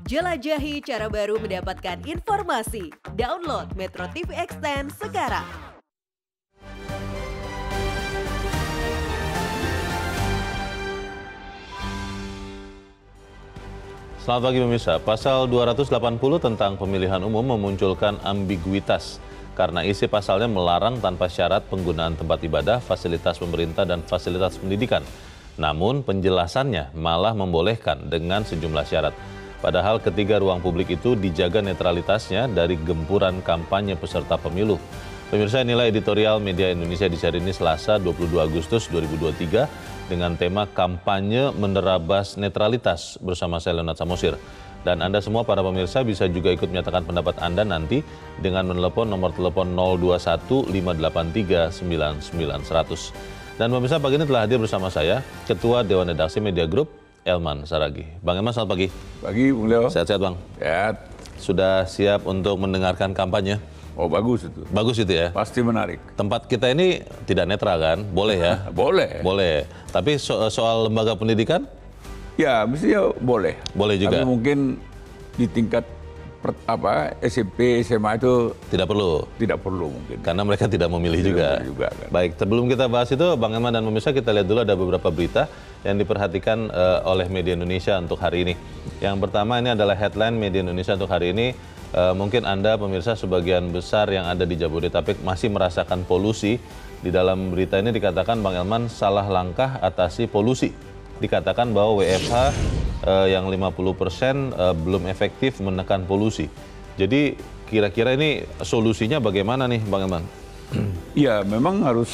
Jelajahi cara baru mendapatkan informasi. Download Metro TV Extend sekarang. Selamat pagi pemirsa. Pasal 280 tentang pemilihan umum memunculkan ambiguitas karena isi pasalnya melarang tanpa syarat penggunaan tempat ibadah, fasilitas pemerintah, dan fasilitas pendidikan. Namun penjelasannya malah membolehkan dengan sejumlah syarat. Padahal ketiga ruang publik itu dijaga netralitasnya dari gempuran kampanye peserta pemilu. Pemirsa, inilah editorial Media Indonesia di hari ini Selasa 22 Agustus 2023 dengan tema kampanye menerabas netralitas bersama saya Leonard Samosir. Dan Anda semua para pemirsa bisa juga ikut menyatakan pendapat Anda nanti dengan menelepon nomor telepon 021 583 99 100. Dan pemirsa, pagi ini telah hadir bersama saya Ketua Dewan Redaksi Media Group, Elman Saragih. Bang Elman, selamat pagi. Pagi, Bung Leo. Sehat-sehat, Bang? Sehat. Sudah siap untuk mendengarkan kampanye? Oh, bagus itu. Bagus itu ya? Pasti menarik. Tempat kita ini tidak netral kan? Boleh ya? Boleh. Boleh. Tapi soal lembaga pendidikan? Ya, mestinya boleh. Boleh juga? Tapi mungkin di tingkat SMP, SMA itu Tidak perlu? tidak perlu mungkin. Karena mereka tidak memilih juga. Kan. Baik, sebelum kita bahas itu, Bang Elman dan pemirsa, kita lihat dulu ada beberapa berita yang diperhatikan oleh Media Indonesia untuk hari ini. Yang pertama ini adalah headline Media Indonesia untuk hari ini. Mungkin Anda pemirsa sebagian besar yang ada di Jabodetabek masih merasakan polusi. Di dalam berita ini dikatakan Bang Elman salah langkah atasi polusi. Dikatakan bahwa WFH yang 50% belum efektif menekan polusi. Jadi kira-kira ini solusinya bagaimana nih Bang Elman? Ya, memang harus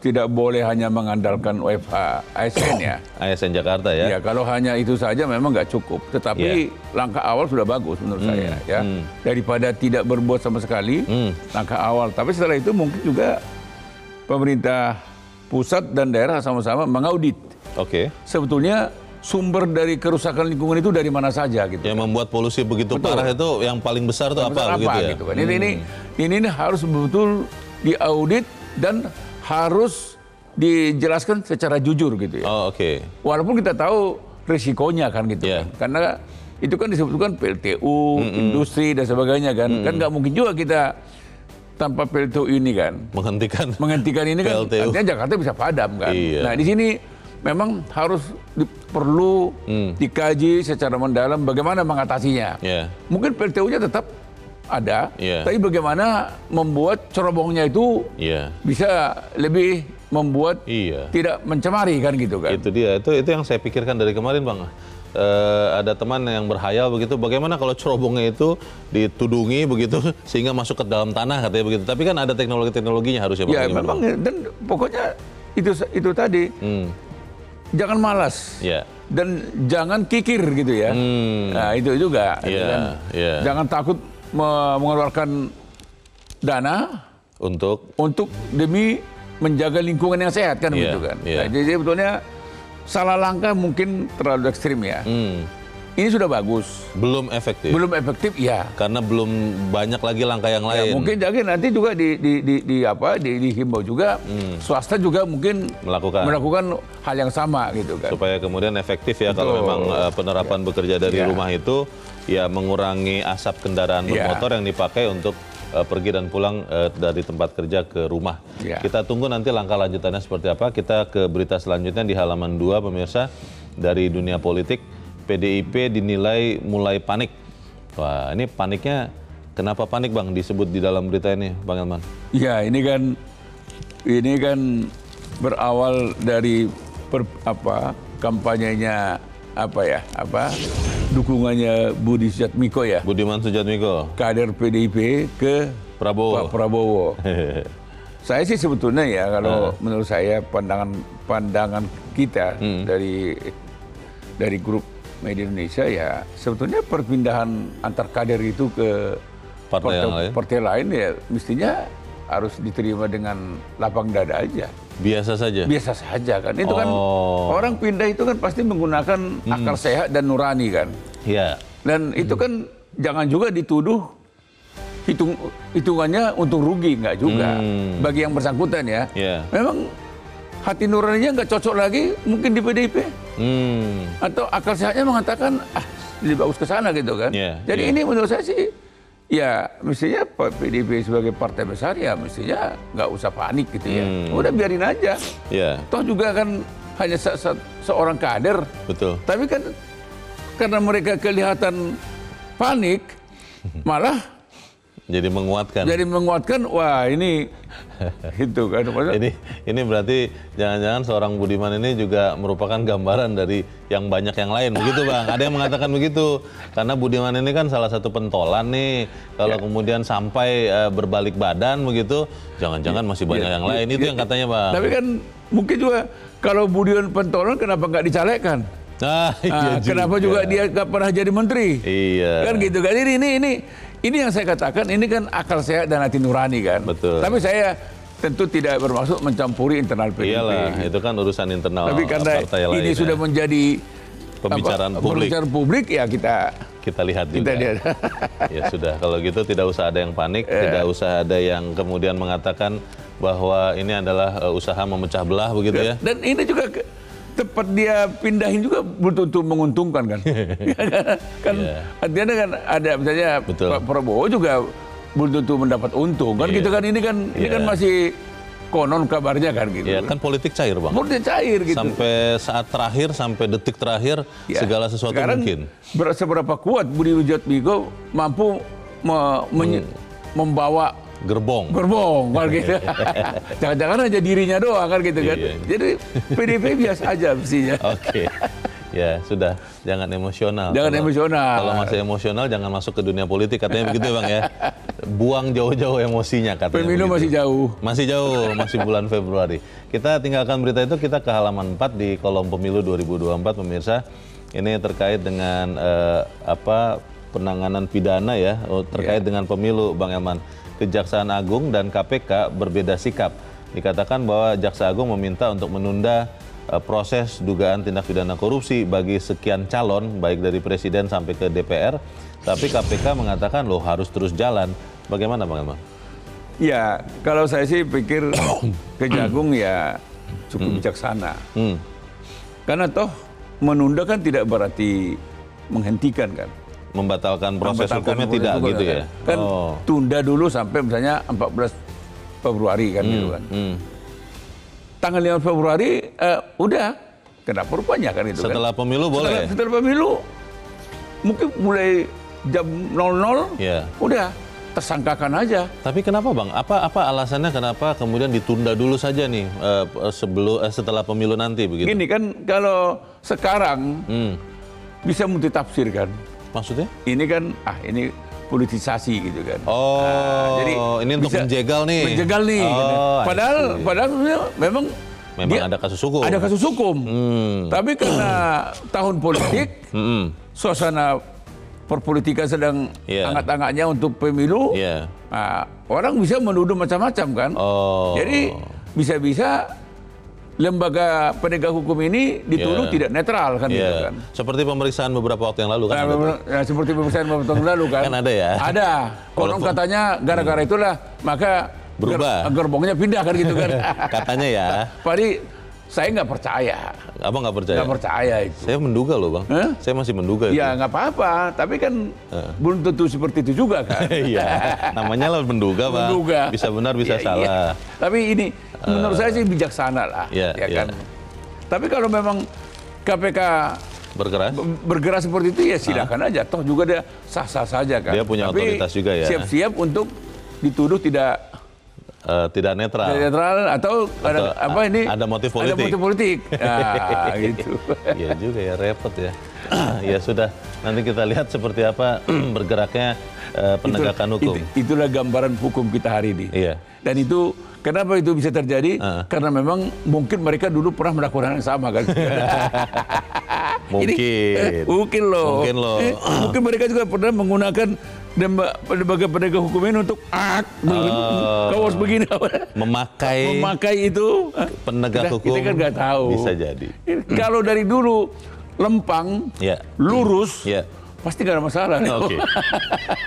tidak boleh hanya mengandalkan WFH ASN ya. ASN Jakarta ya? Ya, kalau hanya itu saja memang nggak cukup. Tetapi langkah awal sudah bagus menurut saya ya. Daripada tidak berbuat sama sekali, langkah awal. Tapi setelah itu mungkin juga pemerintah pusat dan daerah sama-sama mengaudit. Oke. Sebetulnya sumber dari kerusakan lingkungan itu dari mana saja gitu. Yang membuat polusi begitu parah itu yang paling besar itu apa begitu ya? Gitu kan. Ini harus betul diaudit dan harus dijelaskan secara jujur gitu ya. Oh, oke. Walaupun kita tahu risikonya kan gitu kan. Karena itu kan disebutkan PLTU, industri dan sebagainya kan. Kan nggak mungkin juga kita tanpa PLTU ini kan. Menghentikan ini kan PLTU. artinya Jakarta bisa padam kan. Iya. Nah, di sini memang harus perlu dikaji secara mendalam bagaimana mengatasinya. Mungkin PLTU-nya tetap ada, tapi bagaimana membuat cerobongnya itu bisa lebih membuat tidak mencemari kan gitu kan. Itu dia, itu yang saya pikirkan dari kemarin Bang. Ada teman yang berhayal begitu, bagaimana kalau cerobongnya itu ditudungi begitu sehingga masuk ke dalam tanah katanya begitu. Tapi kan ada teknologinya harusnya Bang. Ya memang, dan pokoknya itu tadi. Jangan malas dan jangan kikir gitu ya. Nah itu juga. Jangan takut mengeluarkan dana untuk demi menjaga lingkungan yang sehat kan gitu kan. Nah, jadi sebetulnya salah langkah mungkin terlalu ekstrim ya. Ini sudah bagus. Belum efektif. Belum efektif ya. Karena belum banyak lagi langkah yang lain. Mungkin jadi nanti juga dihimbau juga swasta juga mungkin melakukan hal yang sama gitu kan. Supaya kemudian efektif ya. Betul. Kalau memang penerapan bekerja dari rumah itu ya mengurangi asap kendaraan bermotor yang dipakai untuk pergi dan pulang dari tempat kerja ke rumah. Kita tunggu nanti langkah lanjutannya seperti apa. Kita ke berita selanjutnya di halaman 2 pemirsa dari dunia politik. PDIP dinilai mulai panik. Wah, ini paniknya kenapa panik Bang disebut di dalam berita ini Bang Elman? Ya, ini kan berawal dari kampanyenya dukungannya Budi Sujatmiko ya. Budiman Sujatmiko. Kader PDIP ke Prabowo. Pak Prabowo. Saya sih sebetulnya ya kalau menurut saya pandangan kita dari grup Media Indonesia ya sebetulnya perpindahan antar kader itu ke partai lain ya mestinya harus diterima dengan lapang dada aja. Biasa saja? Biasa saja kan. Itu kan orang pindah itu kan pasti menggunakan akal sehat dan nurani kan. Iya. Dan itu kan jangan juga dituduh hitungannya untuk rugi, nggak juga. Bagi yang bersangkutan ya. Memang hati nuraninya nggak cocok lagi mungkin di PDIP. Atau akal sehatnya mengatakan, lebih bagus ke sana gitu kan. Jadi ini menurut saya sih, ya mestinya PDIP sebagai partai besar ya mestinya nggak usah panik gitu ya. Udah biarin aja. Toh juga kan hanya seorang kader. Betul. Tapi kan karena mereka kelihatan panik, malah jadi menguatkan. Jadi menguatkan, wah ini itu kan. Ini berarti jangan-jangan seorang Budiman ini juga merupakan gambaran dari yang banyak yang lain, begitu Bang? Ada yang mengatakan begitu, karena Budiman ini kan salah satu pentolan nih. Kalau kemudian sampai berbalik badan begitu, jangan-jangan masih banyak yang lain. Itu yang katanya Bang. Tapi kan mungkin juga kalau Budiman pentolan, kenapa nggak dicalegkan? Iya kenapa juga dia nggak pernah jadi menteri? Iya. Kan gitu kan. Ini yang saya katakan, ini kan akal sehat dan hati nurani kan. Betul. Tapi saya tentu tidak bermaksud mencampuri internal PDIP. Iyalah, itu kan urusan internal. Tapi karena partai ini lain, sudah menjadi pembicaraan publik ya kita lihat juga. Ya sudah, kalau gitu tidak usah ada yang panik, tidak usah ada yang kemudian mengatakan bahwa ini adalah usaha memecah belah begitu ya. Dan ini juga tempat dia pindahin juga belum tentu menguntungkan kan. Artinya kan ada misalnya Pak Prabowo juga belum tentu mendapat untung kan gitu kan. Ini kan masih konon kabarnya kan gitu. Iya, kan politik cair Bang. Politik cair gitu. Sampai saat terakhir, sampai detik terakhir segala sesuatu sekarang mungkin. Seberapa kuat Budi Wijatmiko mampu membawa gerbong kan gitu. Jangan-jangan aja dirinya doang kan gitu kan. Jadi PDIP biasa aja mestinya. Oke. Ya sudah, jangan emosional. Kalau masih emosional jangan masuk ke dunia politik, katanya begitu Bang ya. Buang jauh-jauh emosinya katanya. Pemilu masih jauh. Masih bulan Februari. Kita tinggalkan berita itu, kita ke halaman 4 di kolom pemilu 2024 pemirsa. Ini terkait dengan penanganan pidana ya, terkait dengan pemilu Bang Elman. Kejaksaan Agung dan KPK berbeda sikap. Dikatakan bahwa Jaksa Agung meminta untuk menunda proses dugaan tindak pidana korupsi bagi sekian calon, baik dari Presiden sampai ke DPR. Tapi KPK mengatakan loh harus terus jalan. Bagaimana Bang Elman? Ya, kalau saya sih pikir Kejagung ya cukup bijaksana. Karena toh menunda kan tidak berarti menghentikan kan. Membatalkan proses hukumnya tidak gitu ya? Kan tunda dulu sampai misalnya 14 Februari kan gitu kan. Tanggal 5 Februari udah, kenapa rupanya kan itu kan. Setelah pemilu boleh? Setelah pemilu mungkin mulai jam 00 udah tersangkakan aja. Tapi kenapa Bang? Apa alasannya kenapa kemudian ditunda dulu saja nih setelah pemilu nanti begitu? Gini kan, kalau sekarang bisa multitafsir kan. Maksudnya? Ini kan, ini politisasi gitu kan. Jadi ini untuk menjegal nih. Menjegal nih. Padahal memang ada kasus hukum. Ada kasus hukum. Tapi karena tahun politik, suasana perpolitikan sedang hangat-hangatnya untuk pemilu, orang bisa menuduh macam-macam kan. Jadi bisa-bisa lembaga penegak hukum ini dituduh tidak netral kan gitu kan. Seperti pemeriksaan beberapa waktu yang lalu kan. Seperti pemeriksaan beberapa waktu yang lalu kan. Kan ada ya. Ada. Konon katanya gara-gara itulah maka berubah. Gerbongnya pindah kan gitu kan. Katanya ya. Padahal saya nggak percaya. Abang nggak percaya? Nggak percaya itu. Saya menduga loh Bang. Saya masih menduga itu. Ya nggak apa-apa. Tapi kan belum tentu seperti itu juga kan. Iya. Namanya lah menduga Bang. Menduga. Bisa benar bisa salah. Tapi ini menurut saya sih bijaksana lah. Ya kan. Tapi kalau memang KPK bergerak seperti itu ya silakan aja. Toh juga dia sah-sah saja kan. Dia punya otoritas juga ya. Siap-siap untuk dituduh tidak netral. Tidak netral atau ada motif politik. Ada motif politik. Nah, gitu. Iya juga ya, repot ya. Ya sudah, nanti kita lihat seperti apa bergeraknya penegakan hukum. Itulah gambaran hukum kita hari ini. Iya. Dan itu kenapa itu bisa terjadi? Karena memang mungkin mereka dulu pernah melakukan yang sama kan. Mungkin loh. Mungkin mereka juga pernah menggunakan lembaga penegak hukum ini untuk kawas begini. Memakai itu penegak hukum. Kita kan nggak tahu. Bisa jadi. Kalau dari dulu lempang, lurus, pasti nggak ada masalah. Oke.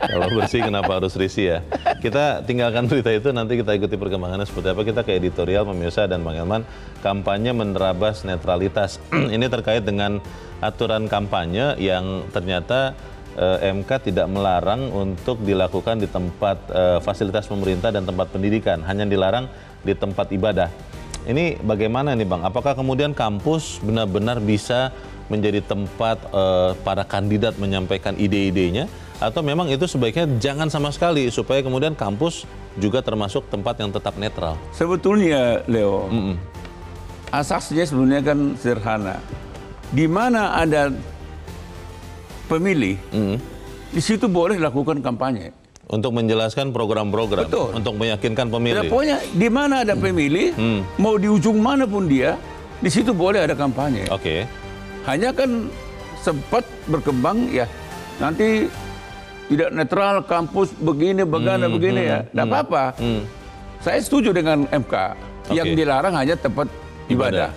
Kalau bersih kenapa harus risih ya? Kita tinggalkan berita itu, nanti kita ikuti perkembangannya seperti apa. Kita ke editorial pemirsa dan Bang Elman. Kampanye menerabas netralitas. Ini terkait dengan aturan kampanye yang ternyata MK tidak melarang untuk dilakukan di tempat fasilitas pemerintah dan tempat pendidikan, hanya dilarang di tempat ibadah. Ini bagaimana nih Bang? Apakah kemudian kampus benar-benar bisa menjadi tempat para kandidat menyampaikan ide-idenya, atau memang itu sebaiknya jangan sama sekali supaya kemudian kampus juga termasuk tempat yang tetap netral? Sebetulnya Leo, asasnya sebenarnya kan sederhana. Di mana ada pemilih, di situ boleh dilakukan kampanye. Untuk menjelaskan program-program, untuk meyakinkan pemilih. Ya, pokoknya di mana ada pemilih, mau di ujung manapun dia, di situ boleh ada kampanye. Oke. Hanya kan sempat berkembang ya, nanti tidak netral, kampus begini, begini ya, tidak apa-apa. Saya setuju dengan MK, yang dilarang hanya tempat ibadah.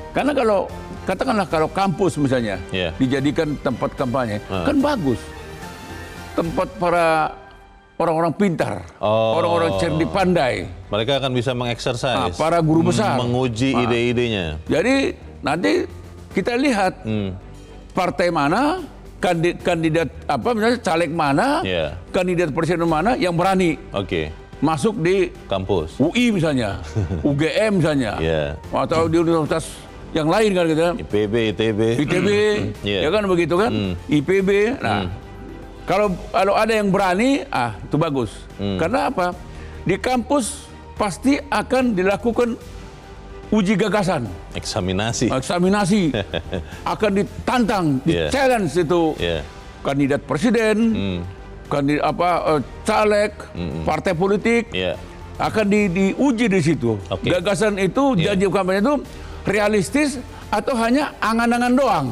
Karena kalau katakanlah kalau kampus misalnya dijadikan tempat kampanye, kan bagus. Tempat para orang-orang pintar, orang-orang cerdik pandai. Mereka akan bisa mengeksersis, para guru besar, menguji ide-idenya. Jadi nanti kita lihat partai mana, kandidat apa misalnya caleg mana, kandidat presiden mana yang berani masuk di kampus UI misalnya, UGM misalnya, atau di universitas yang lain kan gitu. ITB, ya kan begitu kan, IPB. Nah. Kalau ada yang berani, itu bagus. Karena apa? Di kampus pasti akan dilakukan uji gagasan. Eksaminasi. Akan ditantang, di-challenge itu kandidat presiden, kandidat caleg, partai politik, akan diuji di situ. Gagasan itu, janji kampanye itu realistis atau hanya angan-angan doang.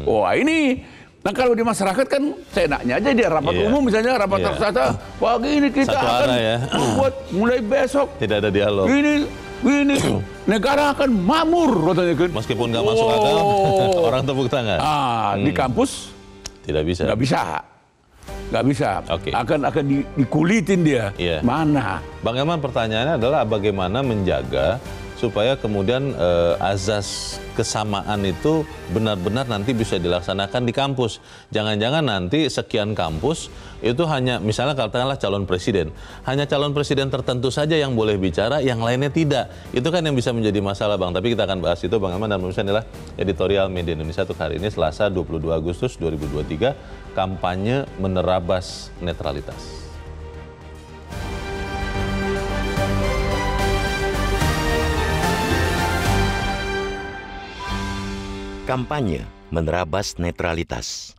Wah ini. Nah kalau di masyarakat kan seenaknya aja dia rapat umum misalnya, rapat terbatas, pagi ini kita akan buat mulai besok. Tidak ada dialog. Ini negara akan makmur katanya kan. Meskipun nggak masuk akal, orang tepuk tangan. Di kampus tidak bisa. Nggak bisa. Akan dikulitin dia. Mana? Bang Elman, pertanyaannya adalah bagaimana menjaga supaya kemudian azas kesamaan itu benar-benar nanti bisa dilaksanakan di kampus. Jangan-jangan nanti sekian kampus itu hanya misalnya katakanlah calon presiden. Hanya calon presiden tertentu saja yang boleh bicara, yang lainnya tidak. Itu kan yang bisa menjadi masalah Bang. Tapi kita akan bahas itu Bang Elman, dan pemirsa inilah editorial Media Indonesia untuk hari ini Selasa 22 Agustus 2023, kampanye menerabas netralitas. Kampanye menerabas netralitas.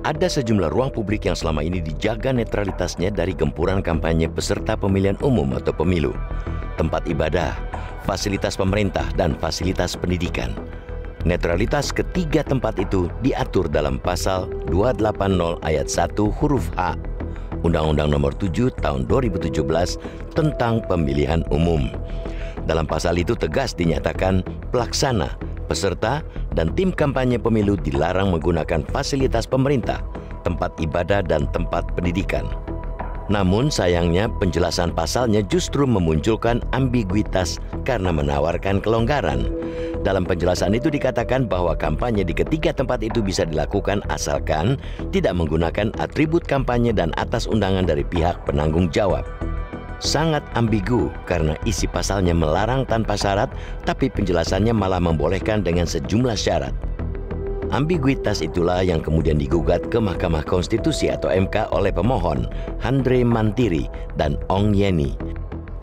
Ada sejumlah ruang publik yang selama ini dijaga netralitasnya dari gempuran kampanye peserta pemilihan umum atau pemilu. Tempat ibadah, fasilitas pemerintah, dan fasilitas pendidikan. Netralitas ketiga tempat itu diatur dalam pasal 280 ayat 1 huruf H Undang-Undang Nomor 7 Tahun 2017 tentang Pemilihan Umum. Dalam pasal itu tegas dinyatakan pelaksana, peserta, dan tim kampanye pemilu dilarang menggunakan fasilitas pemerintah, tempat ibadah, dan tempat pendidikan. Namun sayangnya penjelasan pasalnya justru memunculkan ambiguitas karena menawarkan kelonggaran. Dalam penjelasan itu dikatakan bahwa kampanye di ketiga tempat itu bisa dilakukan asalkan tidak menggunakan atribut kampanye dan atas undangan dari pihak penanggung jawab. Sangat ambigu karena isi pasalnya melarang tanpa syarat, tapi penjelasannya malah membolehkan dengan sejumlah syarat. Ambiguitas itulah yang kemudian digugat ke Mahkamah Konstitusi atau MK oleh pemohon Andre Mantiri dan Ong Yeni.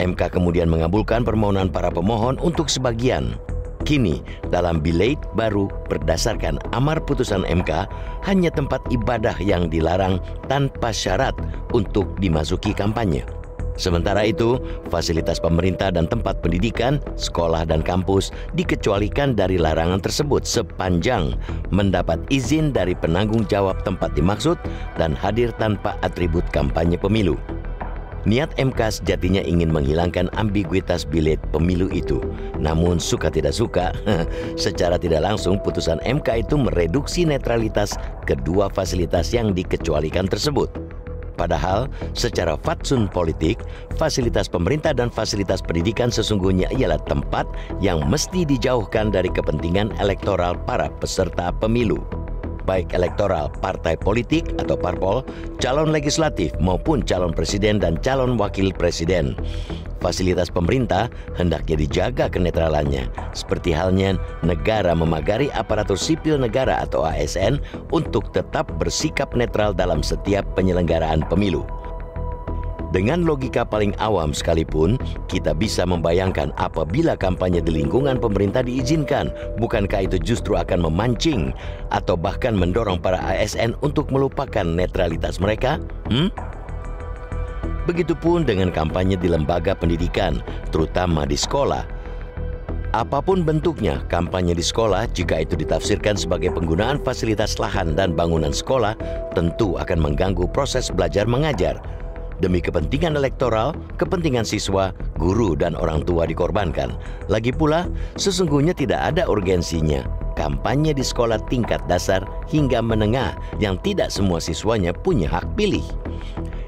MK kemudian mengabulkan permohonan para pemohon untuk sebagian. Kini, dalam bilet baru berdasarkan amar putusan MK, hanya tempat ibadah yang dilarang tanpa syarat untuk dimasuki kampanye. Sementara itu, fasilitas pemerintah dan tempat pendidikan, sekolah dan kampus dikecualikan dari larangan tersebut sepanjang mendapat izin dari penanggung jawab tempat dimaksud dan hadir tanpa atribut kampanye pemilu. Niat MK sejatinya ingin menghilangkan ambiguitas bilet pemilu itu. Namun suka tidak suka, secara tidak langsung putusan MK itu mereduksi netralitas kedua fasilitas yang dikecualikan tersebut. Padahal secara fatsun politik, fasilitas pemerintah dan fasilitas pendidikan sesungguhnya ialah tempat yang mesti dijauhkan dari kepentingan elektoral para peserta pemilu. Baik elektoral partai politik atau parpol, calon legislatif maupun calon presiden dan calon wakil presiden. Fasilitas pemerintah hendaknya dijaga kenetralannya, seperti halnya negara memagari aparatur sipil negara atau ASN untuk tetap bersikap netral dalam setiap penyelenggaraan pemilu. Dengan logika paling awam sekalipun, kita bisa membayangkan apabila kampanye di lingkungan pemerintah diizinkan, bukankah itu justru akan memancing atau bahkan mendorong para ASN untuk melupakan netralitas mereka? Begitupun dengan kampanye di lembaga pendidikan, terutama di sekolah. Apapun bentuknya, kampanye di sekolah, jika itu ditafsirkan sebagai penggunaan fasilitas lahan dan bangunan sekolah, tentu akan mengganggu proses belajar mengajar. Demi kepentingan elektoral, kepentingan siswa, guru, dan orang tua dikorbankan. Lagi pula, sesungguhnya tidak ada urgensinya kampanye di sekolah tingkat dasar hingga menengah yang tidak semua siswanya punya hak pilih.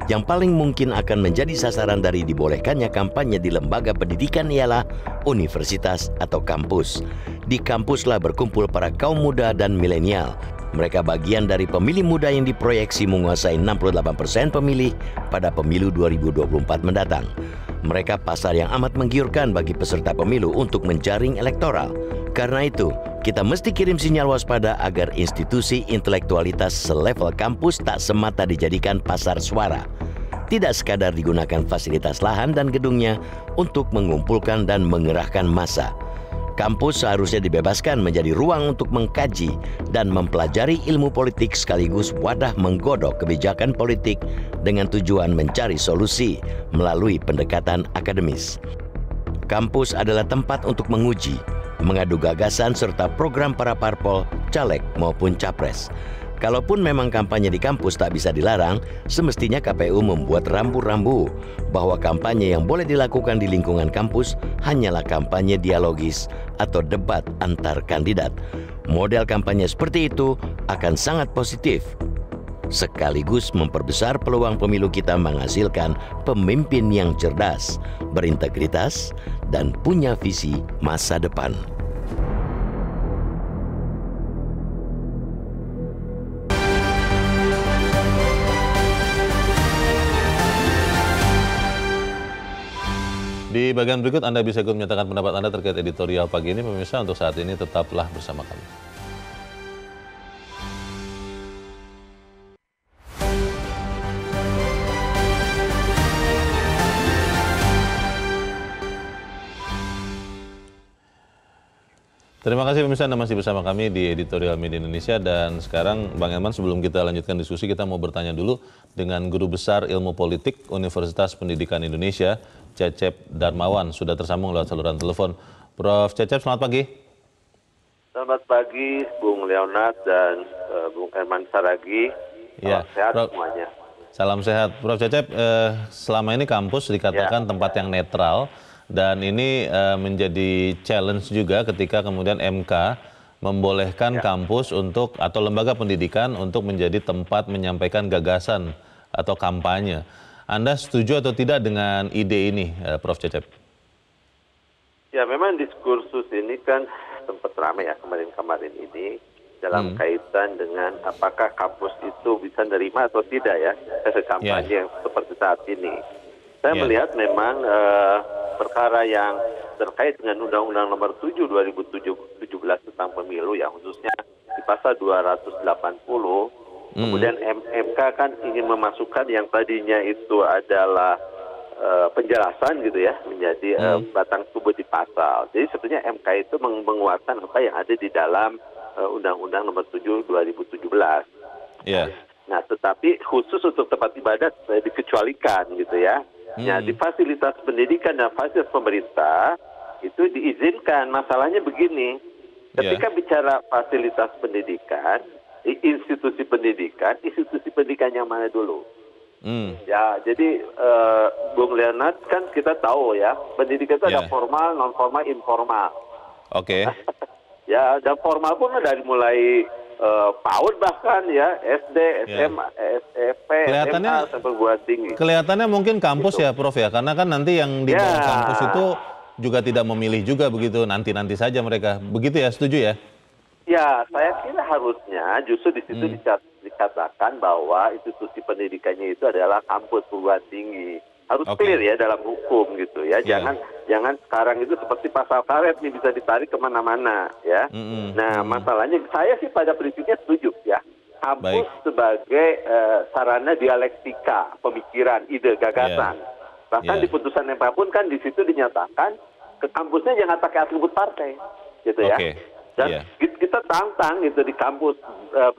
Yang paling mungkin akan menjadi sasaran dari dibolehkannya kampanye di lembaga pendidikan ialah universitas atau kampus. Di kampuslah berkumpul para kaum muda dan milenial. Mereka bagian dari pemilih muda yang diproyeksi menguasai 68% pemilih pada pemilu 2024 mendatang. Mereka pasar yang amat menggiurkan bagi peserta pemilu untuk menjaring elektoral. Karena itu, kita mesti kirim sinyal waspada agar institusi intelektualitas selevel kampus tak semata dijadikan pasar suara. Tidak sekadar digunakan fasilitas lahan dan gedungnya untuk mengumpulkan dan mengerahkan massa. Kampus seharusnya dibebaskan menjadi ruang untuk mengkaji dan mempelajari ilmu politik sekaligus wadah menggodok kebijakan politik dengan tujuan mencari solusi melalui pendekatan akademis. Kampus adalah tempat untuk menguji, mengadu gagasan serta program para parpol, caleg maupun capres. Kalaupun memang kampanye di kampus tak bisa dilarang, semestinya KPU membuat rambu-rambu bahwa kampanye yang boleh dilakukan di lingkungan kampus hanyalah kampanye dialogis atau debat antar kandidat. Model kampanye seperti itu akan sangat positif, sekaligus memperbesar peluang pemilu kita menghasilkan pemimpin yang cerdas, berintegritas, dan punya visi masa depan. Di bagian berikut Anda bisa ikut menyatakan pendapat Anda terkait editorial pagi ini. Pemirsa, untuk saat ini tetaplah bersama kami. Terima kasih pemirsa, Anda masih bersama kami di Editorial Media Indonesia. Dan sekarang Bang Elman, sebelum kita lanjutkan diskusi, kita mau bertanya dulu dengan Guru Besar Ilmu Politik Universitas Pendidikan Indonesia, Cecep Darmawan, sudah tersambung lewat saluran telepon. Prof. Cecep, selamat pagi. Selamat pagi, Bung Leonard dan Bung Herman Saragi. Ya, sehat Prof. semuanya. Salam sehat. Prof. Cecep, selama ini kampus dikatakan tempat yang netral, dan ini menjadi challenge juga ketika kemudian MK membolehkan kampus untuk atau lembaga pendidikan untuk menjadi tempat menyampaikan gagasan atau kampanye. Anda setuju atau tidak dengan ide ini, Prof. Cecep? Ya, memang diskursus ini kan sempat ramai ya kemarin-kemarin ini dalam kaitan dengan apakah kampus itu bisa nerima atau tidak ya kampanye yang seperti saat ini. Saya melihat memang perkara yang terkait dengan Undang-Undang Nomor 7 2017 tentang pemilu ya, khususnya di pasal 280. Kemudian MK kan ingin memasukkan yang tadinya itu adalah penjelasan gitu ya, menjadi batang tubuh di pasal. Jadi sebetulnya MK itu menguatkan apa yang ada di dalam Undang-Undang Nomor 7 2017. Yeah. Nah, tetapi khusus untuk tempat ibadat dikecualikan gitu ya. syaratnya di fasilitas pendidikan dan fasilitas pemerintah itu diizinkan. Masalahnya begini, ketika bicara fasilitas pendidikan, institusi pendidikan yang mana dulu? Ya, jadi Bung Leonard kan kita tahu ya, pendidikan itu ada formal, non formal, informal. Oke. Ya, dan formal pun dari mulai PAUD bahkan ya, SD, SMA, SMP, SMA sampai perguruan tinggi. Kelihatannya mungkin kampus ya Prof ya, karena kan nanti yang di bawah kampus itu juga tidak memilih juga begitu, nanti saja mereka. Begitu ya, setuju ya? Ya, saya kira harusnya justru di situ dikatakan bahwa institusi pendidikannya itu adalah kampus perguruan tinggi. Harus clear ya dalam hukum gitu ya. Jangan sekarang itu seperti pasal karet nih bisa ditarik kemana-mana ya. Nah, masalahnya saya sih pada prinsipnya setuju ya. Kampus sebagai sarana dialektika, pemikiran, ide, gagasan. Bahkan di putusan MK pun kan di situ dinyatakan ke kampusnya jangan pakai atribut partai gitu ya. Dan kita tantang gitu di kampus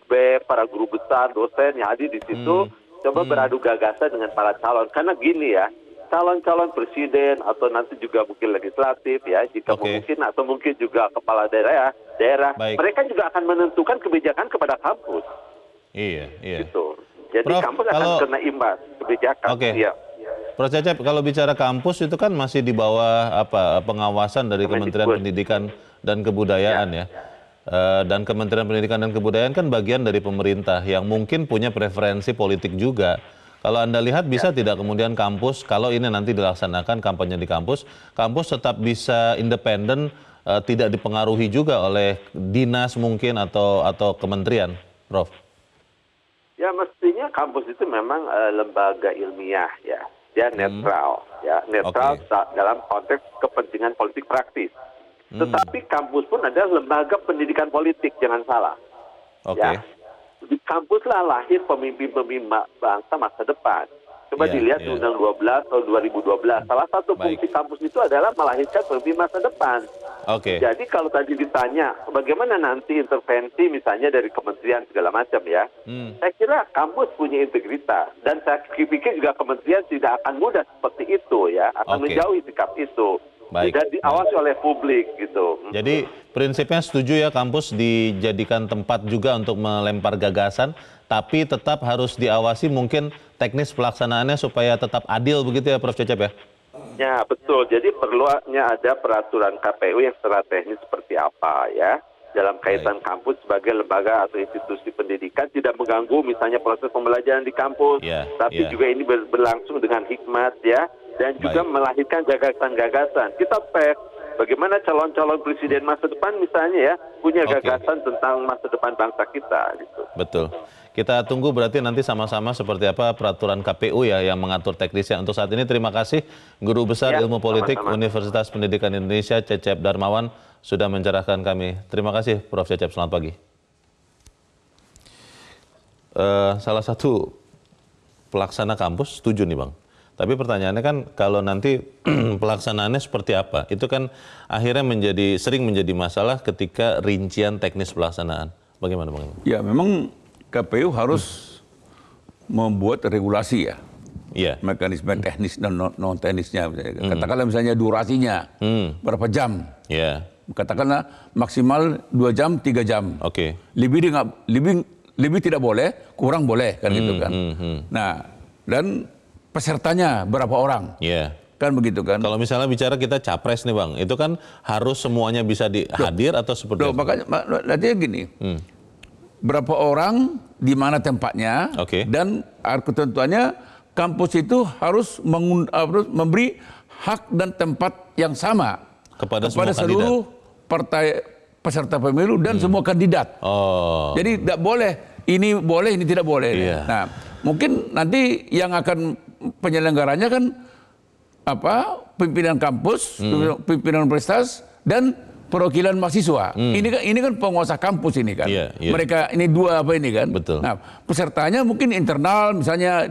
B, para guru besar, dosen yang hadir di situ, coba beradu gagasan dengan para calon. Karena gini ya, calon-calon presiden atau nanti juga mungkin legislatif ya, jika mungkin atau mungkin juga kepala daerah, mereka juga akan menentukan kebijakan kepada kampus. Iya. Gitu. Jadi Prof, kampus akan kena imbas kebijakan. Iya. Prof Cecep, kalau bicara kampus itu kan masih di bawah pengawasan dari Kementerian Pendidikan dan Kebudayaan ya. Dan Kementerian Pendidikan dan Kebudayaan kan bagian dari pemerintah yang mungkin punya preferensi politik juga. Kalau Anda lihat bisa tidak kemudian kampus, kalau ini nanti dilaksanakan kampanye di kampus tetap bisa independen, tidak dipengaruhi juga oleh dinas mungkin atau kementerian, Prof? Ya mestinya kampus itu memang lembaga ilmiah ya. Dia netral, dalam konteks kepentingan politik praktis. Tetapi kampus pun adalah lembaga pendidikan politik, jangan salah. Ya. Di kampuslah lahir pemimpin-pemimpin bangsa masa depan. Coba dilihat Undang 12 tahun 2012. Salah satu fungsi kampus itu adalah melahirkan pemimpin masa depan. Jadi kalau tadi ditanya bagaimana nanti intervensi misalnya dari kementerian segala macam ya, saya kira kampus punya integritas dan saya pikir juga kementerian tidak akan mudah seperti itu ya, akan menjauhi sikap itu. Dan diawasi oleh publik gitu. Jadi prinsipnya setuju ya kampus dijadikan tempat juga untuk melempar gagasan, tapi tetap harus diawasi mungkin teknis pelaksanaannya supaya tetap adil begitu ya Prof Cecep ya? Ya betul, jadi perlunya ada peraturan KPU yang secara teknis seperti apa ya. Dalam kaitan kampus sebagai lembaga atau institusi pendidikan tidak mengganggu misalnya proses pembelajaran di kampus, tapi juga ini berlangsung dengan hikmat ya. Dan juga melahirkan gagasan-gagasan. Kita bagaimana calon-calon presiden masa depan misalnya ya punya gagasan tentang masa depan bangsa kita. Gitu. Betul. Kita tunggu berarti nanti sama-sama seperti apa peraturan KPU ya yang mengatur teknisnya. Untuk saat ini terima kasih Guru Besar Ilmu Politik Universitas Pendidikan Indonesia Cecep Darmawan sudah mencerahkan kami. Terima kasih Prof Cecep, selamat pagi. Salah satu pelaksana kampus setuju nih Bang. Tapi pertanyaannya kan kalau nanti pelaksanaannya seperti apa? Itu kan akhirnya sering menjadi masalah ketika rincian teknis pelaksanaan. Bagaimana Bang? Ya memang KPU harus membuat regulasi ya. Mekanisme teknis dan non teknisnya. Katakanlah misalnya durasinya berapa jam. Katakanlah maksimal 2 jam, 3 jam. Lebih tidak boleh, kurang boleh kan gitu kan. Nah, dan pesertanya berapa orang? Kan begitu kan? Kalau misalnya bicara kita capres nih Bang, itu kan harus semuanya bisa hadir atau seperti apa? Makanya nanti gini, berapa orang, di mana tempatnya, dan ketentuannya kampus itu harus memberi hak dan tempat yang sama kepada seluruh partai peserta pemilu dan semua kandidat. Jadi tidak boleh, ini boleh, ini tidak boleh. Nah, mungkin nanti yang akan penyelenggaranya kan pimpinan kampus, pimpinan universitas dan perwakilan mahasiswa. Ini kan penguasa kampus ini kan. Mereka ini dua ini kan. Betul. Nah, pesertanya mungkin internal misalnya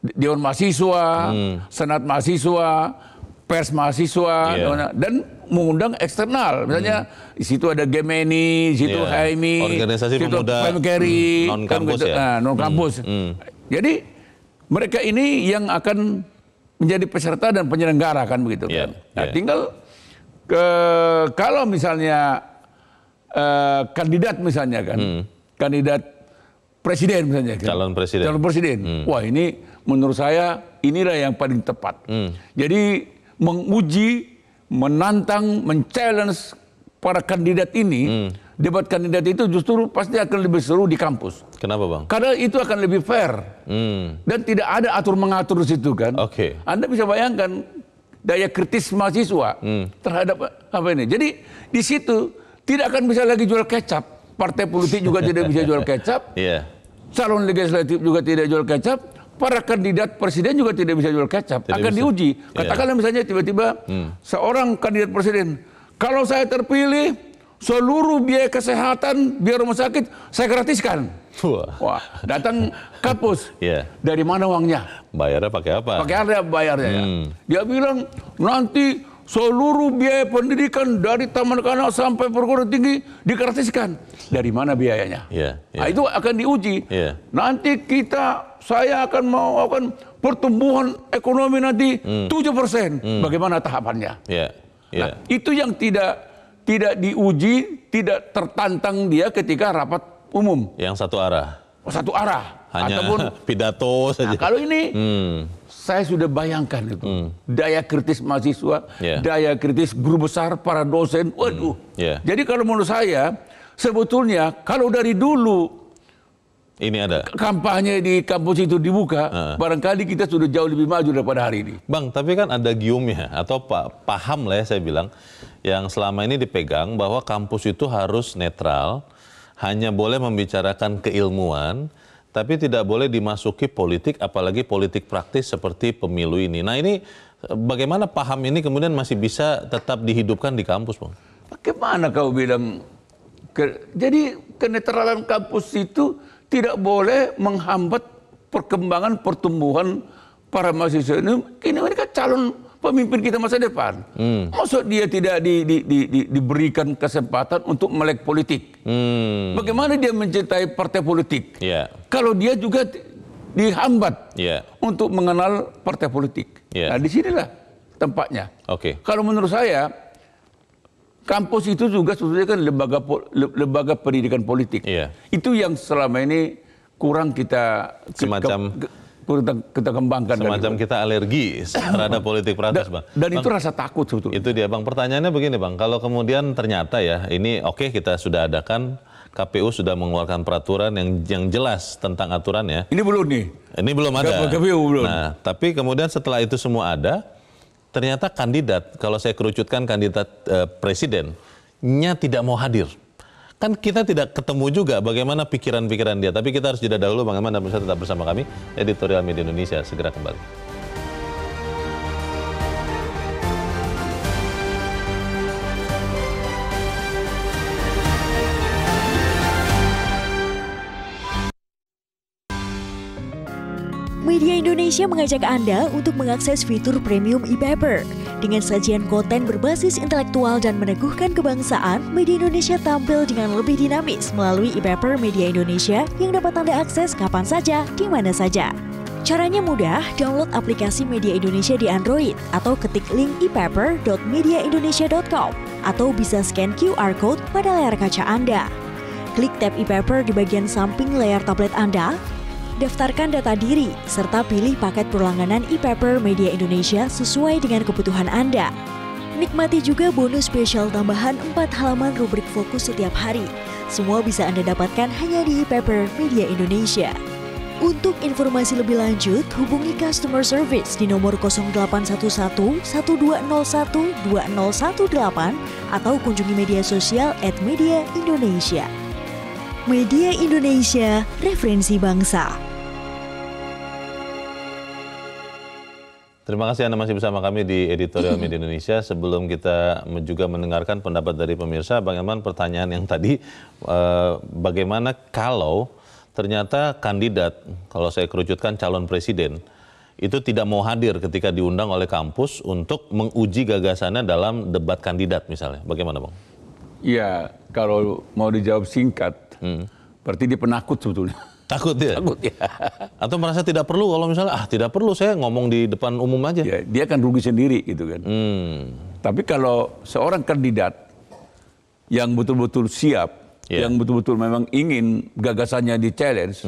Dewan Mahasiswa, Senat Mahasiswa, Pers Mahasiswa dan mengundang eksternal. Misalnya di situ ada Gemini, di situ HMI, organisasi pemuda non-kampus. Non-kampus. Jadi mereka ini yang akan menjadi peserta dan penyelenggara kan begitu kan. Nah, tinggal kalau misalnya kandidat misalnya kan, kandidat presiden misalnya kan, calon presiden. Wah, ini menurut saya inilah yang paling tepat. Jadi menguji, menantang, men-challenge para kandidat ini, debat kandidat itu justru pasti akan lebih seru di kampus. Kenapa, Bang? Karena itu akan lebih fair. Dan tidak ada atur-mengatur di situ kan. Anda bisa bayangkan daya kritis mahasiswa terhadap apa ini. Jadi di situ tidak akan bisa lagi jual kecap. Partai politik juga tidak bisa jual kecap. Calon legislatif juga tidak jual kecap. Para kandidat presiden juga tidak bisa jual kecap. Akan diuji. Katakanlah misalnya tiba-tiba seorang kandidat presiden, kalau saya terpilih, seluruh biaya kesehatan, biaya rumah sakit, saya gratiskan. Wah, datang kampus. Dari mana uangnya? Bayarnya pakai apa? Pakai apa bayarnya? Dia bilang, nanti seluruh biaya pendidikan dari taman kanak sampai perguruan tinggi digratiskan. Dari mana biayanya? Nah, itu akan diuji. Nanti saya akan melakukan pertumbuhan ekonomi nanti 7%. Bagaimana tahapannya? Nah, itu yang tidak diuji, tidak tertantang dia ketika rapat umum. Yang satu arah. Satu arah. Hanya ataupun pidato saja. Nah, kalau ini saya sudah bayangkan itu daya kritis mahasiswa, daya kritis guru besar, para dosen. Waduh. Jadi kalau menurut saya sebetulnya kalau dari dulu ini ada kampanye di kampus itu dibuka, barangkali kita sudah jauh lebih maju daripada hari ini. Bang, tapi kan ada giumnya atau paham lah ya saya bilang, yang selama ini dipegang bahwa kampus itu harus netral, hanya boleh membicarakan keilmuan, tapi tidak boleh dimasuki politik, apalagi politik praktis seperti pemilu ini. Nah, ini bagaimana paham ini kemudian masih bisa tetap dihidupkan di kampus, Bang? Bagaimana kau bilang? Jadi kenetralan kampus itu tidak boleh menghambat perkembangan pertumbuhan para mahasiswa ini. Ini mereka calon pemimpin kita masa depan. Maksud dia tidak diberikan kesempatan untuk melek politik? Bagaimana dia mencintai partai politik? Kalau dia juga dihambat untuk mengenal partai politik. Nah, disinilah tempatnya. Kalau menurut saya, kampus itu juga sebetulnya kan lembaga pendidikan politik. Itu yang selama ini kurang kita kembangkan. Semacam kita alergi terhadap politik praktis, Bang. Dan itu rasa takut sebetulnya. Itu dia, Bang. Pertanyaannya begini, Bang. Kalau kemudian ternyata ya, ini oke, kita sudah adakan, KPU sudah mengeluarkan peraturan yang jelas tentang aturannya. Ini belum nih. Ini belum ada. KPU belum. Nah, tapi kemudian setelah itu semua ada, ternyata kandidat, kalau saya kerucutkan kandidat presidennya tidak mau hadir. Kan kita tidak ketemu juga bagaimana pikiran-pikiran dia. Tapi kita harus jeda dahulu, bagaimana bisa tetap bersama kami. Editorial Media Indonesia segera kembali. Media Indonesia mengajak Anda untuk mengakses fitur premium e-paper. Dengan sajian konten berbasis intelektual dan meneguhkan kebangsaan, Media Indonesia tampil dengan lebih dinamis melalui e-paper Media Indonesia yang dapat Anda akses kapan saja, di mana saja. Caranya mudah, download aplikasi Media Indonesia di Android atau ketik link e-paper.mediaindonesia.com atau bisa scan QR code pada layar kaca Anda. Klik tab e-paper di bagian samping layar tablet Anda, daftarkan data diri, serta pilih paket perlangganan e-paper Media Indonesia sesuai dengan kebutuhan Anda. Nikmati juga bonus spesial tambahan 4 halaman rubrik fokus setiap hari. Semua bisa Anda dapatkan hanya di e-paper Media Indonesia. Untuk informasi lebih lanjut, hubungi customer service di nomor 0811 1201 2018 atau kunjungi media sosial @mediaindonesia. Media Indonesia, referensi bangsa. Terima kasih Anda masih bersama kami di Editorial Media Indonesia. Sebelum kita juga mendengarkan pendapat dari pemirsa, bagaimana pertanyaan yang tadi, bagaimana kalau ternyata kandidat, kalau saya kerucutkan calon presiden, itu tidak mau hadir ketika diundang oleh kampus untuk menguji gagasannya dalam debat kandidat misalnya. Bagaimana, Bang? Ya, kalau mau dijawab singkat, berarti dia penakut sebetulnya. Takut ya? Takut ya. Atau merasa tidak perlu kalau misalnya, tidak perlu saya ngomong di depan umum aja. Ya, dia akan rugi sendiri gitu kan. Tapi kalau seorang kandidat yang betul-betul siap, yang betul-betul memang ingin gagasannya di-challenge,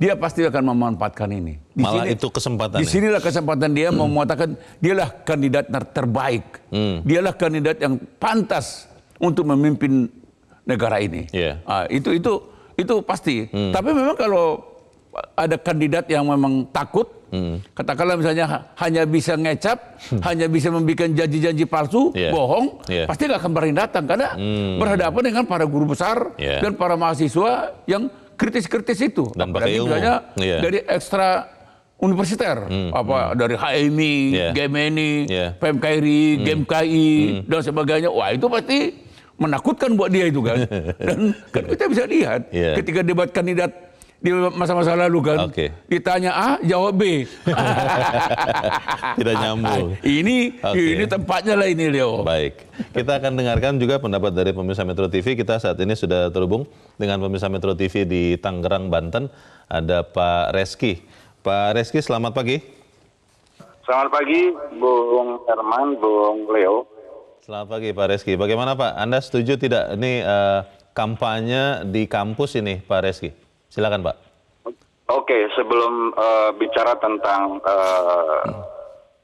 dia pasti akan memanfaatkan ini. Malah itu kesempatan. Disinilah kesempatan dia mau mengatakan, dialah kandidat terbaik. Dialah kandidat yang pantas untuk memimpin negara ini. Itu pasti. Tapi memang kalau ada kandidat yang memang takut, katakanlah misalnya hanya bisa ngecap, hanya bisa membuat janji-janji palsu, bohong, pasti nggak akan berani datang karena berhadapan dengan para guru besar dan para mahasiswa yang kritis-kritis itu. Dan pakai ilmu. Misalnya dari ekstra universiter, dari HMI, GMNI, PMKRI, GMKI dan sebagainya. Wah, itu pasti menakutkan buat dia itu kan. Dan kan kita bisa lihat ketika debat kandidat di masa-masa lalu kan, ditanya A, jawab B. Tidak nyambung. Ini tempatnya lah ini, Leo. Baik, kita akan dengarkan juga pendapat dari pemirsa Metro TV. Kita saat ini sudah terhubung dengan pemirsa Metro TV di Tangerang, Banten. Ada Pak Reski. Pak Reski, selamat pagi. Selamat pagi, Bung Herman, Bung Leo. Selamat pagi Pak Reski. Bagaimana Pak? Anda setuju tidak ini kampanye di kampus ini Pak Reski? Silakan Pak. Oke, sebelum bicara tentang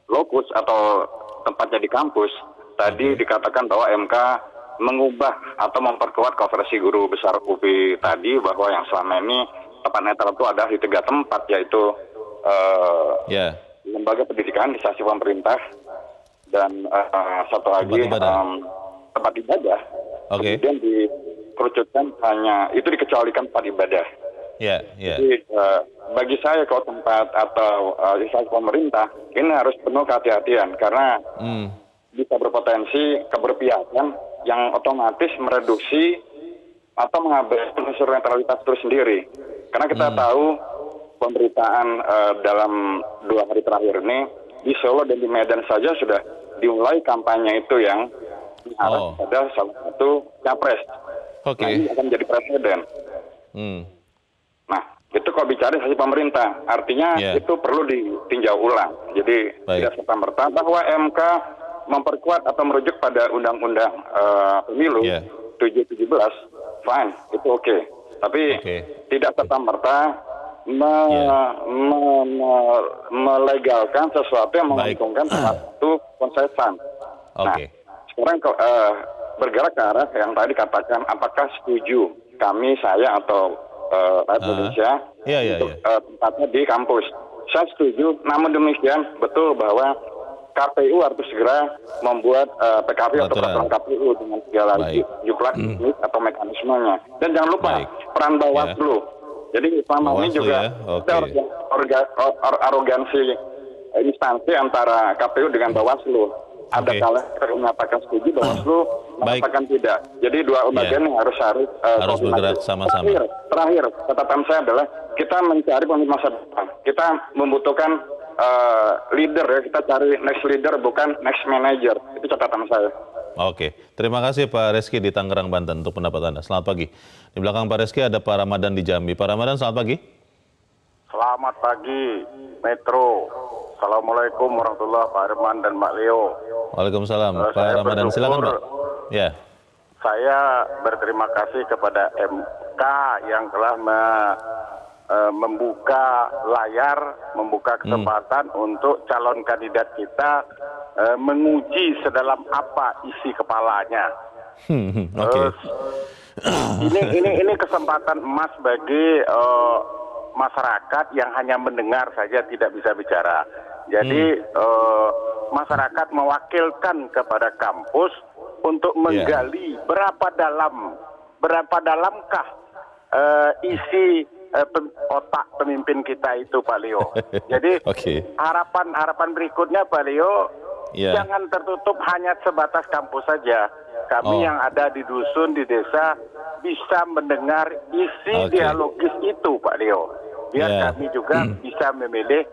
lokus atau tempatnya di kampus, tadi dikatakan bahwa MK mengubah atau memperkuat konversi guru besar UPI tadi bahwa yang selama ini tempat netral itu ada di 3 tempat, yaitu lembaga pendidikan, instansi pemerintah, dan satu lagi tempat ibadah. Kemudian dikerucutkan hanya itu, dikecualikan tempat ibadah. Jadi bagi saya kalau tempat atau instansi pemerintah ini harus penuh kehati-hatian karena bisa berpotensi keberpihakan yang otomatis mereduksi atau mengabaikan unsur netralitas itu sendiri. Karena kita tahu pemberitaan dalam 2 hari terakhir ini di Solo dan di Medan saja sudah dimulai kampanye itu yang mengarah pada salah satu capres. Nah, ini akan menjadi presiden. Nah, itu kalau bicara instansi pemerintah, artinya itu perlu ditinjau ulang. Jadi tidak serta-merta bahwa MK memperkuat atau merujuk pada Undang-Undang Pemilu 717, fine, itu oke. Tapi tidak serta-merta melegalkan sesuatu yang menguntungkan satu konsesan. Nah, sekarang bergerak ke arah yang tadi katakan, apakah setuju kami, saya atau rakyat Indonesia untuk tempatnya di kampus? Saya setuju, namun demikian betul bahwa KPU harus segera membuat PKP atau peraturan KPU dengan segala jumlah atau mekanismenya. Dan jangan lupa peran Bawaslu. Jadi selama ini juga arogansi instansi antara KPU dengan Bawaslu. Ada kala mengatakan setuju, Bawaslu mengatakan tidak. Jadi dua lembaga yang harus bergerak sama-sama. Terakhir, catatan saya adalah kita mencari pemimpin masa depan. Kita membutuhkan leader ya, kita cari next leader bukan next manager. Itu catatan saya. Oke, terima kasih Pak Reski di Tangerang, Banten untuk pendapat Anda. Selamat pagi. Di belakang Pak Reski ada Pak Ramadan di Jambi. Pak Ramadan, selamat pagi. Selamat pagi, Metro. Assalamualaikum warahmatullahi wabarakatuh, Pak Herman dan Mbak Leo. Waalaikumsalam. Pak Ramadan, silakan Pak. Ya. Saya berterima kasih kepada MK yang telah membuka layar, membuka kesempatan untuk calon kandidat kita menguji sedalam apa isi kepalanya. Ini kesempatan emas bagi masyarakat yang hanya mendengar saja, tidak bisa bicara. Jadi masyarakat mewakilkan kepada kampus untuk menggali berapa dalamkah isi otak pemimpin kita itu, Pak Leo. Jadi harapan berikutnya, Pak Leo, jangan tertutup hanya sebatas kampus saja. Kami yang ada di dusun, di desa bisa mendengar isi dialogis itu, Pak Leo. Biar kami juga bisa memilih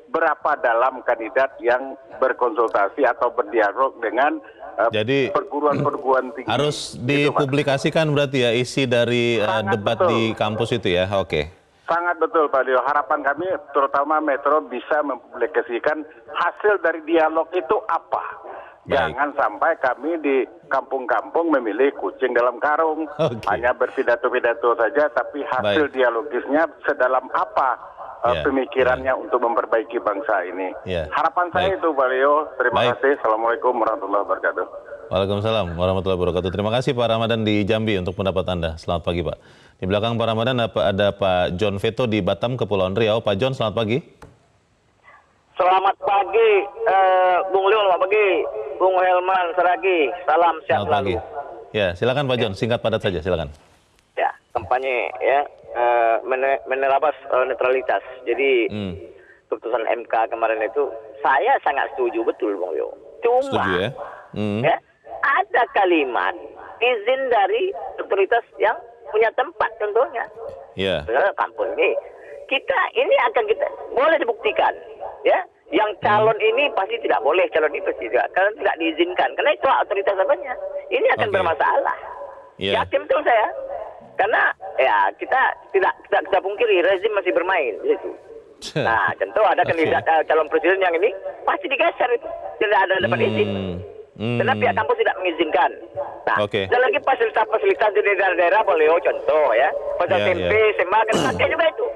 berapa dalam kandidat yang berkonsultasi atau berdialog dengan perguruan-perguruan tinggi. Harus dipublikasikan berarti ya isi dari debat di kampus itu ya. Sangat betul Pak Leo. Harapan kami terutama Metro bisa mempublikasikan hasil dari dialog itu apa. Jangan sampai kami di kampung-kampung memilih kucing dalam karung. Hanya berpidato-pidato saja, tapi hasil dialogisnya sedalam apa pemikirannya untuk memperbaiki bangsa ini. Harapan saya itu Pak Leo. Terima kasih. Assalamualaikum warahmatullahi wabarakatuh. Waalaikumsalam warahmatullahi wabarakatuh. Terima kasih Pak Ramadan di Jambi untuk pendapat Anda. Selamat pagi Pak. Di belakang Pak Ramadan ada Pak John Veto di Batam, Kepulauan Riau. Pak John, selamat pagi. Selamat pagi, Bung Leo, selamat pagi. Bung Helman Saragi, salam sehat selalu. Ya, silakan Pak John, singkat padat saja, silakan. Ya, kampanye ya menerabas netralitas. Jadi keputusan MK kemarin itu saya sangat setuju betul Bung Leo. Cuma setuju, ya? Ya, ada kalimat izin dari otoritas yang punya tempat contohnya. Iya. Kampus ini ini akan kita boleh dibuktikan ya. Yang calon ini pasti tidak boleh, calon ini pasti tidak, karena tidak diizinkan. Karena itu otoritas apanya. Ini akan bermasalah. Yakin betul saya. Karena ya kita tidak pungkiri rezim masih bermain di situ. Nah, contoh ada kandidat calon presiden yang ini pasti digeser itu. Tidak ada dapat izin. Karena pihak kampus tidak mengizinkan. Nah, dan lagi fasilitas-fasilitas di daerah-daerah boleh contoh ya. Pasal tempe, SMA kan pakai juga itu.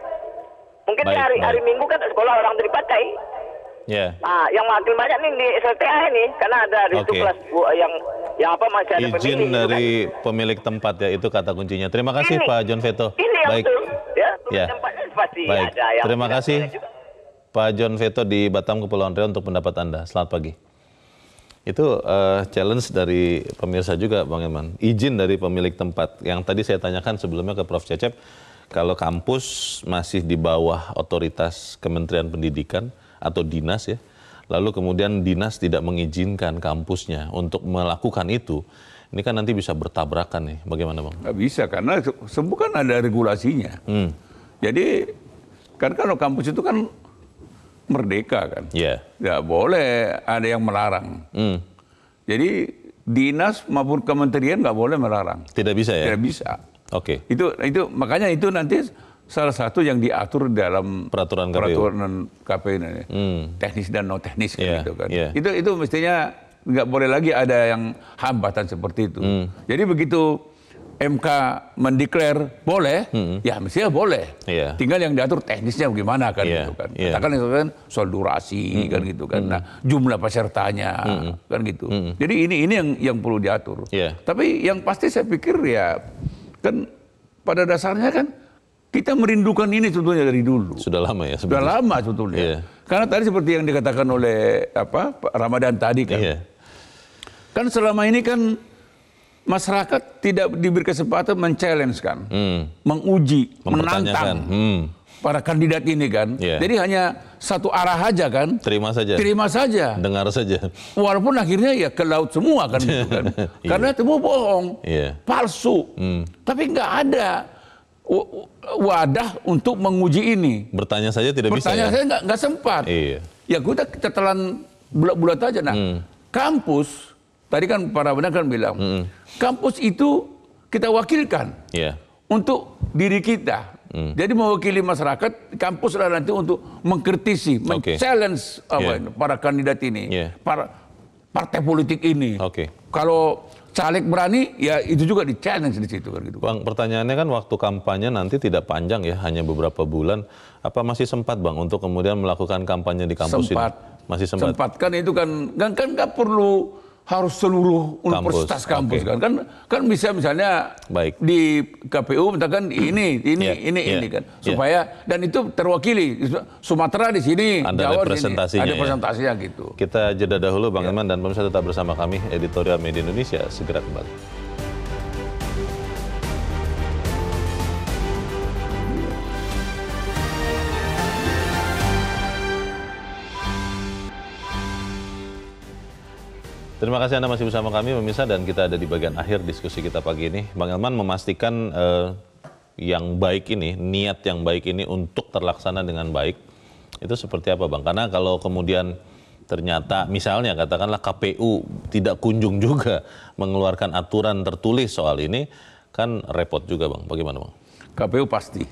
Mungkin hari Minggu kan sekolah orang itu dipakai. Nah, yang makin banyak nih di SLTA ini karena ada di situ kelas yang apa masih ada pemilih. Izin dari pemilik tempat ya, itu kata kuncinya. Terima kasih Pak John Veto. Ini yang betul. Ya, tempatnya pasti ada yang. Terima kasih Pak John Veto di Batam, Kepulauan Riau untuk pendapat Anda. Selamat pagi. Itu challenge dari pemirsa juga Bang Eman. Izin dari pemilik tempat. Yang tadi saya tanyakan sebelumnya ke Prof. Cecep, kalau kampus masih di bawah otoritas Kementerian Pendidikan atau dinas ya, lalu kemudian dinas tidak mengizinkan kampusnya untuk melakukan itu, ini kan nanti bisa bertabrakan nih. Bagaimana Bang? Nggak bisa, karena semua kan ada regulasinya. Jadi, kan kalau kampus itu kan merdeka kan, nggak boleh ada yang melarang. Jadi dinas maupun kementerian nggak boleh melarang. Tidak bisa ya? Tidak bisa. Oke. Itu makanya itu nanti salah satu yang diatur dalam peraturan KPU ini, teknis dan non teknis kan gitu kan. Itu mestinya nggak boleh lagi ada yang hambatan seperti itu. Jadi begitu MK mendeklar boleh, ya mestinya boleh. Tinggal yang diatur teknisnya bagaimana kan gitu kan. Katakan itu kan soal durasi kan gitu kan. Nah, jumlah pesertanya kan gitu. Jadi ini yang perlu diatur. Tapi yang pasti saya pikir ya kan pada dasarnya kan kita merindukan ini sebetulnya dari dulu. Sudah lama ya sebetulnya. Sudah lama sebetulnya. Karena tadi seperti yang dikatakan oleh Pak Ramadan tadi kan. Kan selama ini kan masyarakat tidak diberi kesempatan men-challenge kan, menguji, menantang para kandidat ini kan. Jadi hanya satu arah aja kan. Terima saja. Terima saja. Dengar saja. Walaupun akhirnya ya ke laut semua kan gitu kan. Karena itu bohong, palsu. Tapi nggak ada wadah untuk menguji ini. Bertanya saja tidak bisa ya? Bertanya saya nggak sempat. Ya kita telan bulat-bulat aja. Nah, kampus, tadi kan para benar kan bilang, kampus itu kita wakilkan untuk diri kita. Jadi mewakili masyarakat, kampus lah nanti untuk mengkritisi, men-challenge para kandidat ini, para partai politik ini. Kalau caleg berani, ya itu juga di-challenge di situ kan gitu. Bang, pertanyaannya kan waktu kampanye nanti tidak panjang ya, hanya beberapa bulan. Apa masih sempat Bang untuk kemudian melakukan kampanye di kampus ini? Masih sempat. Sempat kan itu kan nggak perlu harus seluruh universitas kampus kan bisa misalnya di KPU misalkan ini kan supaya dan itu terwakili Sumatera di sini, Jawa di sini ada presentasinya gitu. Kita jeda dahulu Bang Eman dan pemirsa tetap bersama kami Editorial Media Indonesia segera kembali. Terima kasih Anda masih bersama kami pemirsa dan kita ada di bagian akhir diskusi kita pagi ini. Bang Elman memastikan yang baik ini, niat yang baik ini untuk terlaksana dengan baik. Itu seperti apa Bang? Karena kalau kemudian ternyata misalnya katakanlah KPU tidak kunjung juga mengeluarkan aturan tertulis soal ini, kan repot juga Bang. Bagaimana Bang? KPU pasti.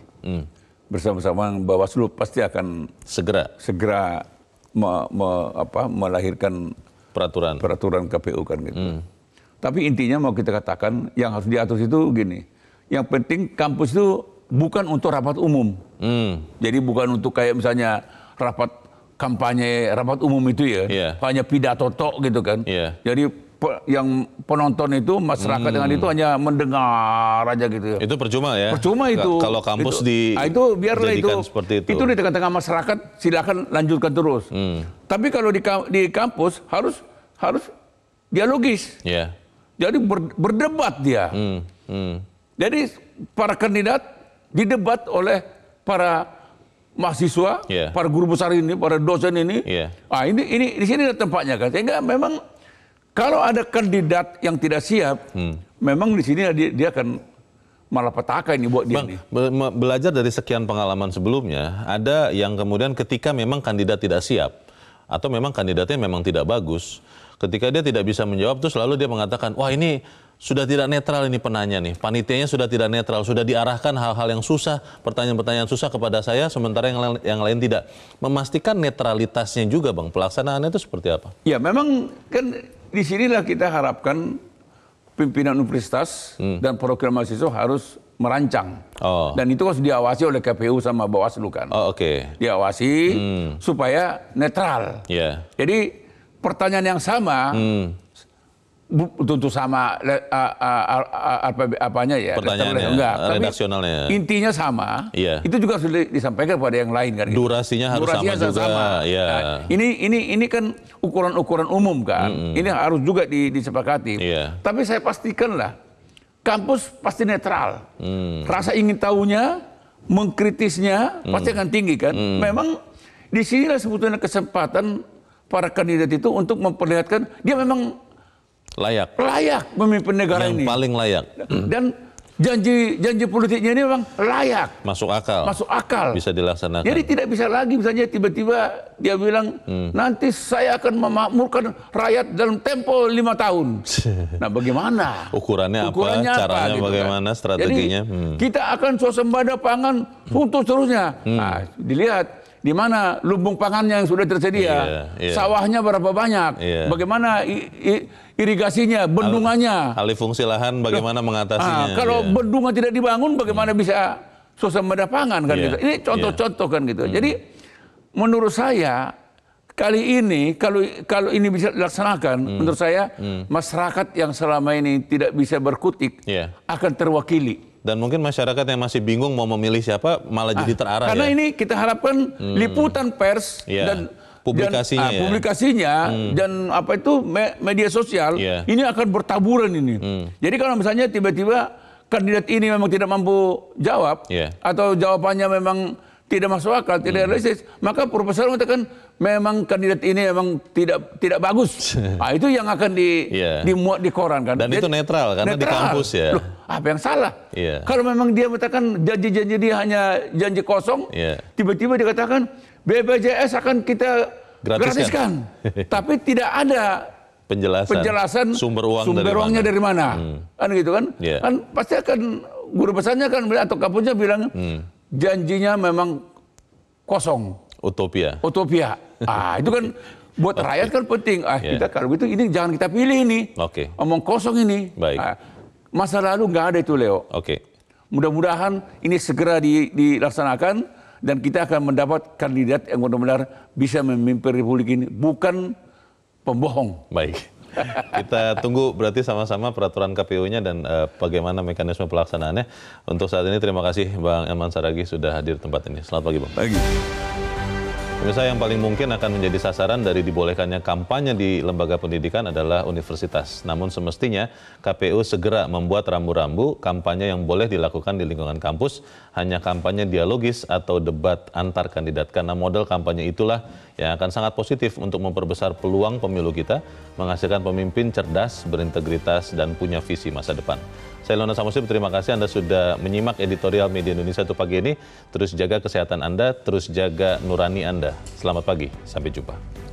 bersama-sama Bawaslu pasti akan segera melahirkan peraturan KPU kan gitu. Tapi intinya mau kita katakan yang harus diatur itu gini. Yang penting kampus itu bukan untuk rapat umum. Jadi bukan untuk kayak misalnya rapat kampanye, rapat umum itu ya. Hanya pidato tok gitu kan. Jadi yang penonton itu, masyarakat dengan itu hanya mendengar aja gitu. Itu percuma ya? Percuma itu. Kalau kampus itu biarlah itu seperti itu. Itu di tengah-tengah masyarakat silakan lanjutkan terus. Tapi kalau di kampus harus dialogis. Jadi berdebat dia. Jadi para kandidat didebat oleh para mahasiswa, para guru besar ini, para dosen ini. Ini di sini tempatnya kan. Sehingga memang kalau ada kandidat yang tidak siap, memang di sini dia akan malapetaka ini buat dia. Bang, belajar dari sekian pengalaman sebelumnya, ada yang kemudian ketika memang kandidat tidak siap atau memang kandidatnya memang tidak bagus, ketika dia tidak bisa menjawab tuh selalu dia mengatakan, wah ini sudah tidak netral ini penanya nih, panitianya sudah tidak netral, sudah diarahkan hal-hal yang susah, pertanyaan-pertanyaan susah kepada saya, sementara yang lain tidak. Memastikan netralitasnya juga Bang, pelaksanaannya itu seperti apa? Ya memang kan di sinilah kita harapkan pimpinan universitas dan program mahasiswa harus merancang. Dan itu harus diawasi oleh KPU sama Bawaslu kan. Diawasi supaya netral. Jadi pertanyaan yang sama, tentu sama apanya ya, pertanyaannya, redaksionalnya. Tapi intinya sama. Itu juga sudah disampaikan pada yang lain kan. Durasinya harus sama juga. Nah, ini kan ukuran-ukuran umum kan. Ini harus juga disepakati. Tapi saya pastikanlah kampus pasti netral. Rasa ingin tahunya, mengkritisnya pasti akan tinggi kan. Memang di sinilah sebetulnya kesempatan para kandidat itu untuk memperlihatkan dia memang layak memimpin negara ini. Yang paling layak. Dan janji politiknya ini memang layak. Masuk akal. Bisa dilaksanakan. Jadi tidak bisa lagi misalnya tiba-tiba dia bilang, nanti saya akan memakmurkan rakyat dalam tempo 5 tahun. Nah bagaimana? Ukurannya apa? Caranya gitu bagaimana? Kan? Strateginya? Jadi kita akan swasembada pangan untuk seterusnya. Nah, dilihat di mana lumbung pangannya yang sudah tersedia, sawahnya berapa banyak, bagaimana irigasinya, bendungannya, alih fungsi lahan bagaimana mengatasinya. Kalau bendungan tidak dibangun, bagaimana bisa swasembada pangan kan gitu. Ini contoh-contoh kan gitu. Jadi menurut saya kali ini kalau ini bisa dilaksanakan, menurut saya masyarakat yang selama ini tidak bisa berkutik akan terwakili. Dan mungkin masyarakat yang masih bingung mau memilih siapa malah jadi terarah. Karena ini kita harapkan liputan pers dan publikasinya dan apa itu media sosial ini akan bertaburan ini. Jadi kalau misalnya tiba-tiba kandidat ini memang tidak mampu jawab atau jawabannya memang tidak masuk akal, tidak realistis, maka profesor mengatakan memang kandidat ini memang tidak bagus. Nah, itu yang akan dimuat di koran kan. Dan itu netral karena di kampus ya. Loh, apa yang salah? Kalau memang dia mengatakan janji-janji dia hanya janji kosong, tiba-tiba dikatakan BPJS akan kita gratiskan. Tapi tidak ada penjelasan sumber uangnya dari mana. Kan gitu kan? Kan pasti akan guru besarnya kan atau kampusnya bilang janjinya memang kosong. Utopia. Itu kan buat rakyat kan penting. Kita kalau gitu ini jangan kita pilih ini. Omong kosong ini. Baik. Masa lalu nggak ada itu Leo. Mudah-mudahan ini segera dilaksanakan dan kita akan mendapat kandidat yang benar-benar bisa memimpin Republik ini, bukan pembohong. Baik. Kita tunggu berarti sama-sama peraturan KPU-nya dan bagaimana mekanisme pelaksanaannya. Untuk saat ini terima kasih Bang Elman Saragih sudah hadir di tempat ini. Selamat pagi Bang. Pagi. Pemirsa, yang paling mungkin akan menjadi sasaran dari dibolehkannya kampanye di lembaga pendidikan adalah universitas. Namun semestinya KPU segera membuat rambu-rambu kampanye yang boleh dilakukan di lingkungan kampus hanya kampanye dialogis atau debat antar kandidat. Karena model kampanye itulah yang akan sangat positif untuk memperbesar peluang pemilu kita, menghasilkan pemimpin cerdas, berintegritas, dan punya visi masa depan. Saya Lona Samusip, terima kasih Anda sudah menyimak editorial Media Indonesia untuk pagi ini. Terus jaga kesehatan Anda, terus jaga nurani Anda. Selamat pagi, sampai jumpa.